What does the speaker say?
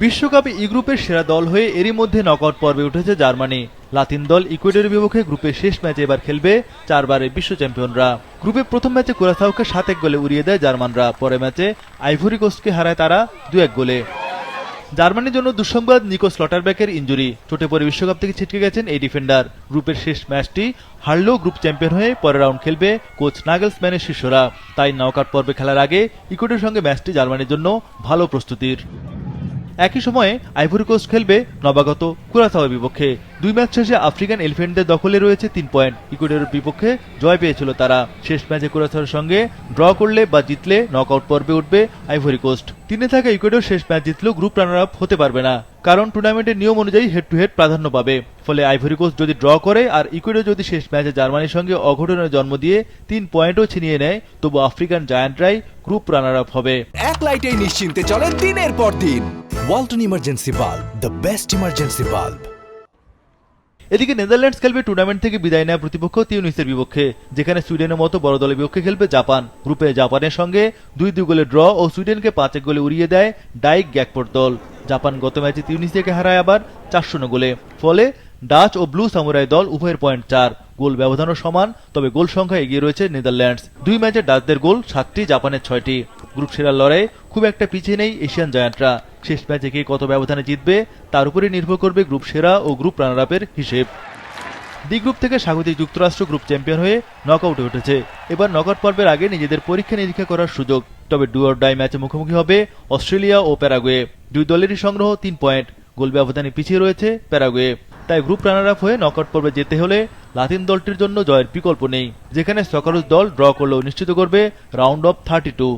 বিশ্বকাপে ই গ্রুপের সেরা দল হয়ে এরই মধ্যে নকআউট পর্বে উঠেছে জার্মানি। লাতিন দল ইকুয়েডরের বিপক্ষে গ্রুপের শেষ ম্যাচে এবার খেলবে চারবারের বিশ্ব চ্যাম্পিয়নরা। গ্রুপে প্রথম ম্যাচে কুরাসাওকে 7-1 গোলে উড়িয়ে দেয় জার্মানরা। পরে ম্যাচে আইভরি কোস্টকে হারায় তারা 2-1 গোলে। জার্মানির জন্য দুঃসংবাদ, নিকো স্লটারব্যাকের ইনজুরি। চোটে পড়ে বিশ্বকাপ থেকে ছিটকে গেছেন এই ডিফেন্ডার। গ্রুপের শেষ ম্যাচটি হারলেও গ্রুপ চ্যাম্পিয়ন হয়ে পরের রাউন্ড খেলবে কোচ নাগেলসম্যানের শিষ্যরা। তাই নকআউট পর্বে খেলার আগে ইকুয়েডরের সঙ্গে ম্যাচটি জার্মানির জন্য ভালো প্রস্তুতির। একই সময়ে আইভরি কোস্ট খেলবে নবাগত কুরাসাওয়ের বিপক্ষে। 2 ম্যাচ শেষে আফ্রিকান এলিফ্যান্টদের দখলে রয়েছে 3 পয়েন্ট। ইকুয়েডরের বিপক্ষে জয় পেয়েছিল তারা। শেষ ম্যাচে কুরাসাওয়ের সঙ্গে ড্র করলে বা জিতলে নকআউট পর্বে উঠবে আইভরি কোস্ট। 3-এ থাকা ইকুয়েডর শেষ ম্যাচ জিতলেও গ্রুপ রানার আপ হতে পারবে না, কারণ টুর্নামেন্টের নিয়ম অনুযায়ী হেড টু হেড প্রাধান্য পাবে। ফলে আইভরি কোস্ট যদি ড্র করে আর ইকুয়েডর যদি শেষ ম্যাচে জার্মানির সঙ্গে অঘটনের জন্ম দিয়ে 3 পয়েন্টও ছিনিয়ে নেয়, তবু আফ্রিকান জায়ান্টরাই গ্রুপ রানার আপ হবে। এক লাইটেই নিশ্চিন্তে চলে দিনের পর দিন। Walton emergency bulb, the best emergency bulb. এদিকে নেদারল্যান্ডস খেলবে টুর্নামেন্ট থেকে বিদায় নেওয়া প্রতিপক্ষ তিউনিসের বিপক্ষে, যেখানে সুইডেনের মতো বড় দলের বিপক্ষে খেলবে জাপান। গ্রুপে জাপানের সঙ্গে 2-2 গোলে ড্র ও সুইডেনকে 5-1 গোলে উড়িয়ে দেয় ডাইক গ্যাকপোর দল। জাপান গত ম্যাচে তিউনিসিয়াকে হারায় আবার 4-0 গোলে। ফলে ডাচ ও ব্লু সামুরাই দল উভয়ের পয়েন্ট 4, গোল ব্যবধানও সমান। তবে গোল সংখ্যা এগিয়ে রয়েছে নেদারল্যান্ডস। 2 ম্যাচে ডাচদের গোল 7টি, জাপানের 6টি। গ্রুপ সেরার লড়াইয়ে খুব একটা পিছিয়ে নেই এশিয়ান জায়ান্টরা। শেষ ম্যাচে কে কত ব্যবধানে জিতবে তার উপরে নির্ভর করবে গ্রুপ সেরা ও গ্রুপ রানার আপের হিসেব। ডি গ্রুপ থেকে স্বাগতিক যুক্তরাষ্ট্র গ্রুপ চ্যাম্পিয়ন হয়ে নকআউটে উঠেছে। এবার নকআউট পর্বের আগে নিজেদের পরীক্ষা নিরীক্ষা করার সুযোগ। তবে ডু অর ডাই ম্যাচে মুখোমুখি হবে অস্ট্রেলিয়া ও প্যারাগুয়ে। 2 দলেরই সংগ্রহ 3 পয়েন্ট, গোল ব্যবধানে পিছিয়ে রয়েছে প্যারাগুয়ে। তাই গ্রুপ রানার আপ হয়ে নকআউট পর্বে যেতে হলে লাতিন দলটির জন্য জয়ের বিকল্প নেই, যেখানে সকারুস দল ড্র করলেও নিশ্চিত করবে রাউন্ড অফ 32।